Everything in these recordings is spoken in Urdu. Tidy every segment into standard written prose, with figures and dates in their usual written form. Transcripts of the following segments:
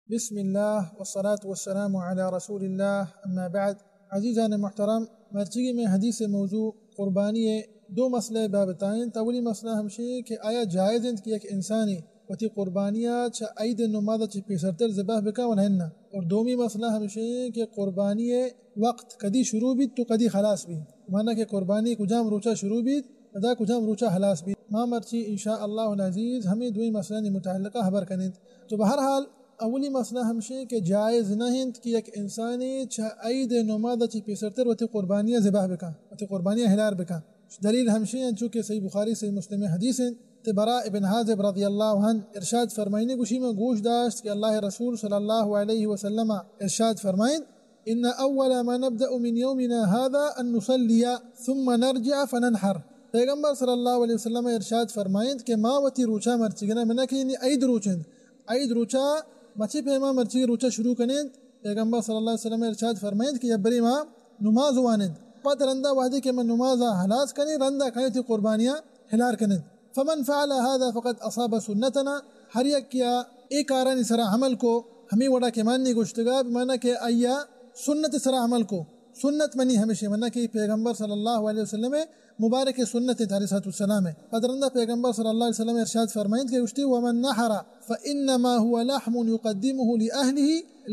بسم الله والصلاة والسلام على رسول الله اما بعد. عزیزان محترم، مرچگی میں حدیث موضوع قربانی دو مسئلے بابتائیں. اولی مسئلہ ہمشی کہ آیا جائز ہے کہ ایک انسانی وتی قربانیہ چا عید نماذا چی پیسرتر ذبح بکا ونہنہ. اور دومی مسئلہ ہمشی کہ قربانی وقت کدی شروع بھی تو کدی خلاص بھی، مانا کہ قربانی کجام روچہ شروع بھی ادا کجام روچہ خلاص بھی. ماں مرچی انشاءاللہ العزیز ہمیں دوئی مسئلہ متعلقہ خبر کنند. تو بہرحال اولی مسئلہ ہمشی کہ جائز نہیں کہ ایک انسانی چا عید نماذا چی پیسرتر وتی قربانیہ ذبح بکا وتی قربانیہ ہلار بکا. دلیل ہمشی ہیں چونکہ صحیح بخاری صحیح مسلم حدیث ہیں تے براء ابن حازب رضی اللہ عنہ ارشاد فرمائنے گوشی میں گوش داشت کہ اللہ رسول صلی اللہ علیہ وسلم ارشاد فرمائن ان اول ما نبدأ من يومنا هذا ان نصلي ثم نرجع فننحر. پیغمبر صلی اللہ علیہ وسلم ارشاد فرمائن کہ ما وتی روچا مرچگنا منا کہ عید روچند عید روچا مچی پیما مرچی روچا شروع کنند. پیغمبر صلی اللہ علیہ وسلم ارشاد فرمائن کہ یبری ما نماز وانند پت رندہ وحدی کہ من نمازا حلاس کنی رندہ کنی قربانیاں ہلار کنند. فمن فعل هذا فقد اصاب سنتنا. ہر یک کیا ایک آرانی سرا عمل کو ہمیں وڑا کے ماننی گوشتگا مانا کہ ایا سنت سرا عمل کو سنت منی ہمیشہ مانا کہ پیغمبر صلی اللہ علیہ وسلم مبارک سنت علیہ السلام ہے. پدرندہ پیغمبر صلی اللہ علیہ وسلم ارشاد فرمائند کہ گوشتی ومن نحر فانما هو لحم يقدمه لاهله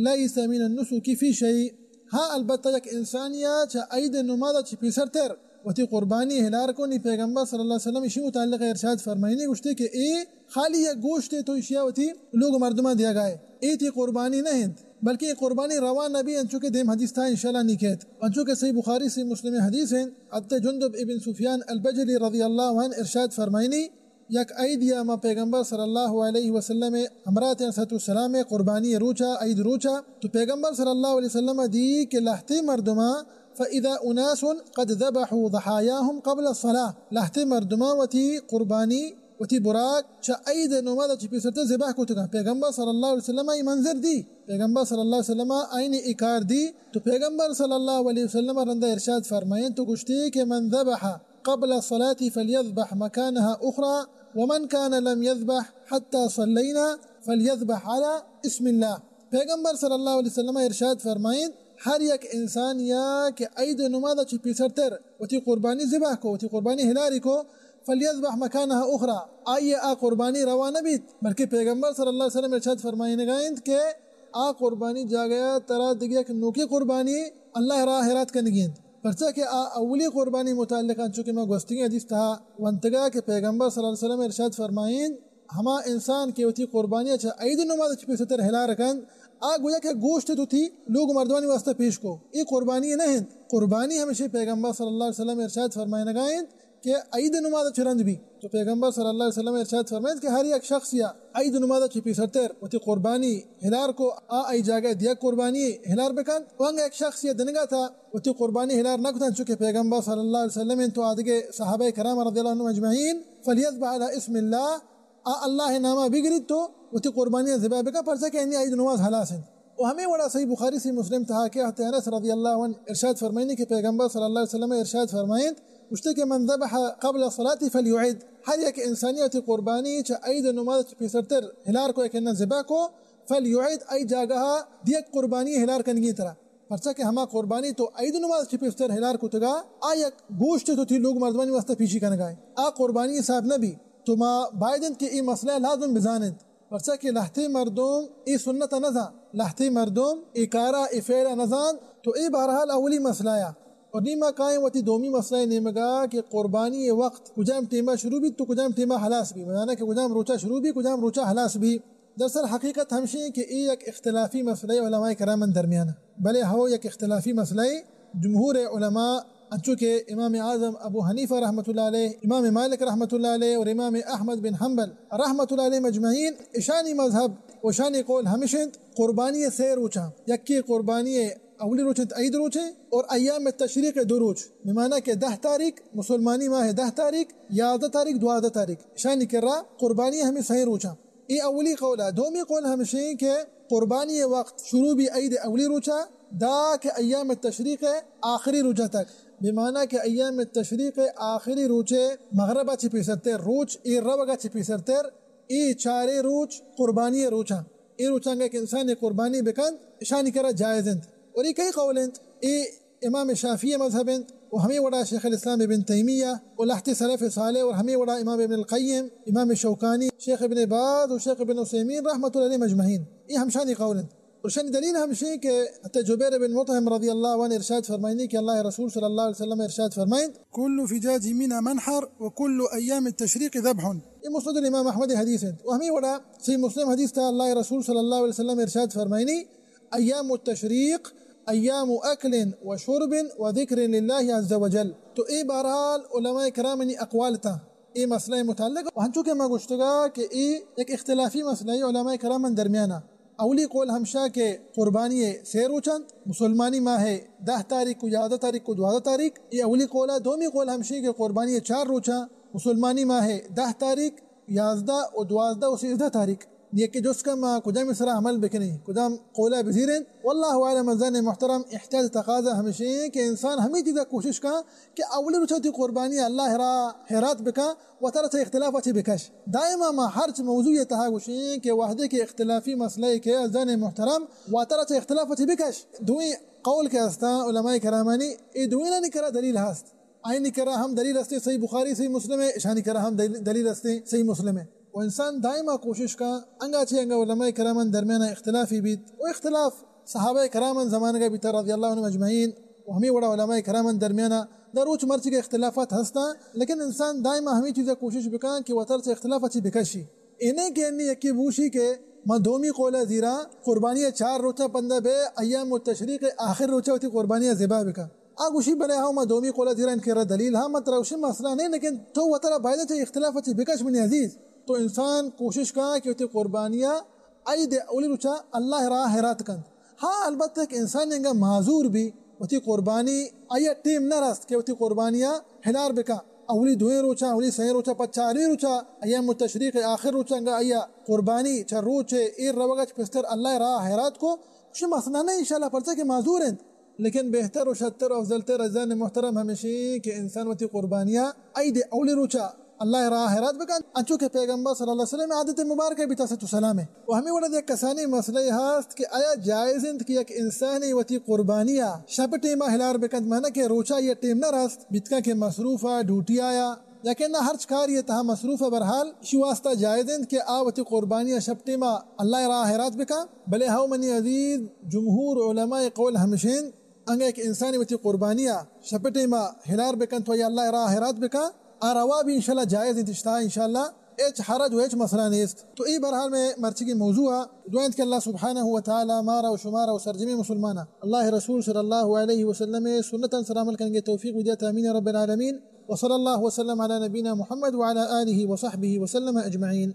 ليس من النسك في شيء. ہاں البتہ یک انسانیہ چا عید نماذا چی پیسرتر وتی قربانی ہلار کو نی پیغمبر صلی اللہ علیہ وسلم اسی متعلق ارشاد فرمائنی گوشتے کہ اے خالی یہ گوشت تو اشیاء وتی لوگ مردمہ دیا گئے اے تھی قربانی نہیں بلکہ یہ قربانی روا نبی انچو کے دیم حدیث تھا انشاءاللہ نکیت انچو کے صحیح بخاری سے مسلم حدیث ہیں. حضرت جندب ابن سفیان البجلی رضی اللہ عنہ ارشاد فرمائنی یک عید یا ما پیغمبر صلی اللہ علیہ وسلم امرات علیہ السلام قربانی روچا عید روچا تو پیغمبر صلی اللہ علیہ وسلم دی کہ لہتے مردمہ فاذا اناس قد ذبحوا ضحاياهم قبل الصلاة. لہتے مردمہ وتی قربانی وتی براق چا عید نماذا چی پیسرتے ذبح کو تگا. پیغمبر صلی اللہ علیہ وسلم ای منظر دی پیغمبر صلی اللہ علیہ وسلم آئین اکار دی. تو پیغمبر صلی اللہ علیہ وسلم رندہ ارشاد فرمائن تو گشتی کہ من ذبح قبل الصلاة فليذبح مكانها أخرى ومن كان لم يذبح حتى صلينا فليذبح على اسم الله. پیغمبر صلی اللہ علیہ وسلم ارشاد فرمائن ہر یک انسان یا کہ عید نماذا چی پیسرتر وتی قربانی ذبح کو وتی قربانی ہلاری کو فلیذبح مکانها اخرى آئیے آ قربانی روا نبیت بلکہ پیغمبر صلی اللہ علیہ وسلم ارشاد فرمائن گائند کہ آ قربانی جا گیا ترا دگیا کہ نوکی قربانی اللہ راہ ہرات کنگیند پرچہ کہ اولی قربانی متعلقہ چونکہ میں گوستگی حدیث تھا وانتگا کہ پیغمبر صلی اللہ علیہ وسلم ارشاد فرمائن ہما انسان کے وتی قربانی اچھا عید نماز چی پیسرتر ہلا رکن آ گویا کہ گوشت تو تھی لوگ مردوانی واسطہ پیش کو یہ قربانی نہیں قربانی ہمیشہ پیغمبر صلی اللہ علیہ وسلم ارشاد فرمائن گائند کہ عید نماز چرند بھی. تو پیغمبر صلی اللہ علیہ وسلم ارشاد فرمائند کہ ہر ایک شخص یا عید نماز چی پیسرتر وتی قربانی ہلار کو آئی جاگہ دیا قربانی ہلار بکن وانگا ایک شخص یہ دنگا تھا وتی قربانی ہلار نہ کتن چونکہ پیغمبر صلی اللہ علیہ وسلم تو آدھگے صحابہ کرام رضی اللہ عنہ اجمعین فلیذبح علی اسم اللہ اللہ نامہ بگرید تو وتی قربانی ذبح بکا پرچہ کہ انہی عید نماز حلاس ہیں. و ہمیں بڑا صحیح بخاری سے مسلم تھا کہ حضرت انس رضی اللہ عنہ ارشاد فرمائنی کہ پیغمبر صلی اللہ علیہ وسلم ارشاد فرمائند گوشتے کہ من ذبح قبل الصلاة فلیعید. ہر یک انسانیت قربانی چا عید نماز چی پیسرتر ہلار کو ایک ذبح کو فلیعید ای جاگہ دیک قربانی ہلار کنگی طرح پرچہ کہ ہما قربانی تو عید نماز چی پیسرتر ہلار کو تگا آ یک گوشت تو تھی لوگ مردمانی واسطہ پیشی کنگائے آ قربانی صاحب نبی تو ما بائدن کہ ای مسئلہ لازم بزانند پرچہ کہ لہتے مردم ای سنت نزا لہتے مردم ای کارا ای فعل نزان تو ای بہرحال اولی مسئلہ یا اور نیمہ قائم وتی دومی مسئلہ نیمگا کہ قربانی وقت کجام ٹیمہ شروع بھی تو کجام ٹیمہ حلاس بھی مانا کہ کجام روچہ شروع بھی کجام روچہ حلاس بھی. دراصل حقیقت ہمشی کہ ای یک اختلافی مسئلہ علماء کرام درمیانہ بلے ہو یک اختلافی مسئلہ جمہور علماء انچو کہ امام اعظم ابو حنیفہ رحمۃ اللہ علیہ امام مالک رحمۃ اللہ علیہ اور امام احمد بن حنبل رحمۃ اللہ علیہ مجمعین اشانی مذہب وشانی قول ہمشند قربانی سے روچا یکی قربانی اولی روچ عید روچ اور ایام تشریق دو روچ بمعنی کہ 10 تاریخ مسلمانی ماہ 10 تاریخ 11 تاریخ 12 تاریخ شانی کرا قربانی ہمیں صحیح روچا. ای اولی قولا دومی قول ہمشین کہ قربانی وقت شروع بھی عید اولی روچا دا کہ ایام تشریق آخری روچہ تک بمعنی کہ ایام تشریق آخری روچے مغربہ چی پیسرتر روچ ای ربگا چی پیسرتر ای چارے روچ قربانی روچا ای روچانگا کہ انسان قربانی بکن شانی کرا جائز انت اور یہ کئی قول انت ای امام شافعی مذہب انت وہمیں وڑا شیخ الاسلام ابن تیمیہ ولحت سلف صالح اور ہمیں وڑا امام ابن القیم امام شوکانی شیخ ابن باز و شیخ ابن عثیمین رحمۃ اللہ علیہ مجمعین یہ ہم شانی قول انت اور شانی دلیل ہم شیء کہ حتی جبیر بن مطعم رضی اللہ عنہ ارشاد فرمائنی کہ اللہ رسول صلی اللہ علیہ وسلم ارشاد فرمائن کل فجاج منا منحر وکل ایام التشریق ذبح یہ مسند الامام احمد حدیث ہے وہمیں وڑا صحیح مسلم حدیث تھا اللہ رسول صلی اللہ علیہ وسلم ارشاد فرمائنی ایام التشریق ایام اکل و شرب و ذکر للہ عز وجل تو ای بہرحال علماء کرام نے اقوال تھا ای مسئلہ متعلق وہاں چونکہ میں گشتگا کہ ای ایک اختلافی مسئلہ ہے علماء کرام درمیانہ اولی قول ہمشا کے قربانی سیر روچند مسلمانی ماہ 10 تاریخ کو 11 تاریخ کو 12 تاریخ یہ اولی قول ہے دومی قول ہمشی کے قربانی 4 روچا مسلمانی ماہ 10 تاریخ 11 و 12 و 13 تاریخ یہ کہ جس کا ما کدام اسرا عمل بکنی کدام قولہ بزیرن واللہ عالم ازان محترم احتیاط تقاضا ہمشی کہ انسان ہمیں چیزا کوشش کا کہ اولی روچتی قربانی اللہ را حیرات بکا و طرح اختلاف اچھی بکش دائما ما ہرچ موضوع یہ تہا گوشیں کہ وحدے کے اختلافی مسئلہ کے ازان محترم و طرح اختلاف اچھی بکش دوئی قول کے استا علماء کرامانی ای دوئی نہ کرا دلیل ہست آئینی کرا ہم دلیل ہستے صحیح بخاری صحیح مسلم ہے اشانی کرا ہم دلیل ہستے صحیح مسلم ہے و انسان دائما کوشش کا انگا چھے انگا علماء کرامن درمیانہ اختلافی بیت و اختلاف صحابہ کرامن زمانہ کا بیتا رضی اللہ عنہ مجمعین و ہمیں وڑا علماء کرامن درمیانہ دروچ مرچی کے اختلافات ہستا لیکن انسان دائما ہمیں چیزیں کوشش بکا کہ وطر سے اختلاف اچھی بکشی انہیں کہ انہی یکی بوشی کے دومی قولہ زیرا قربانی 4 روچہ پندہ بے ایام التشریق آخر روچہ ہوتی قربانی زبا بکا آگوشی بلے ہاں ما دومی قولہ زیرا ان کے رد دلیل ہاں مت روشی مسئلہ نہیں لیکن تو وطر بائدہ چھے اختلاف اچھی بکش منی عزیز تو انسان کوشش کا کہ وہ قربانیاں عید اولی روچا اللہ راہ حیرات کن ہاں البتہ کہ انسان انگا معذور بھی وہ قربانی آیا ٹیم نہ رست کہ وہ قربانیاں حلار بکا اولی دوئیں روچا اولی سہیں روچا پچاری روچا ایام التشریق آخر روچا انگا آیا قربانی چر روچے ایر روگا پستر اللہ راہ حیرات کو کچھ مسئلہ نہیں انشاءاللہ پرچا کہ معذور ہیں لیکن بہتر و شتر و افضل تر ازان محترم ہمیشہ کہ انسان وہ قربانیاں عید اولی روچا اللہ راہ حیرات بکن انچو کہ پیغمبر صلی اللہ علیہ وسلم عادت مبارکہ بھی تاسط سلام ہے و ہمیں وڑا دیکھ کسانی مسئلہ ہاست کہ آیا جائز انت کہ ایک انسانی وتی قربانیہ شب ٹیمہ ہلار بکن مانا کہ روچا یہ ٹیم نہ راست بیتکا کہ مصروفہ ڈھوٹی آیا لیکن نہ ہر چکار یہ تہا مصروفہ برحال شی واسطہ جائز انت کہ آوتی قربانیہ شب ٹیمہ اللہ راہ حیرات بکا بلے ہاو منی عزیز جمہور علماء قول ہمشین انگا ایک انسانی وتی قربانیہ شب ٹیمہ ہلار بکن تو یہ اللہ راہ حیرات بکا آروا بھی انشاءاللہ جائز انتشتا انشاءاللہ ایچ حرج و ایچ مسئلہ نیست تو ای برحال میں مرچی کی موضوع دعائنت کہ اللہ سبحانہ وتعالی مارا و شمارا و سرجمی مسلمانہ اللہ رسول صلی اللہ علیہ وسلم سنتا سرامل کریں گے توفیق ودیت امین رب العالمین وصلی اللہ وسلم علی نبینا محمد وعلی آلہ وصحبہ وسلم اجمعین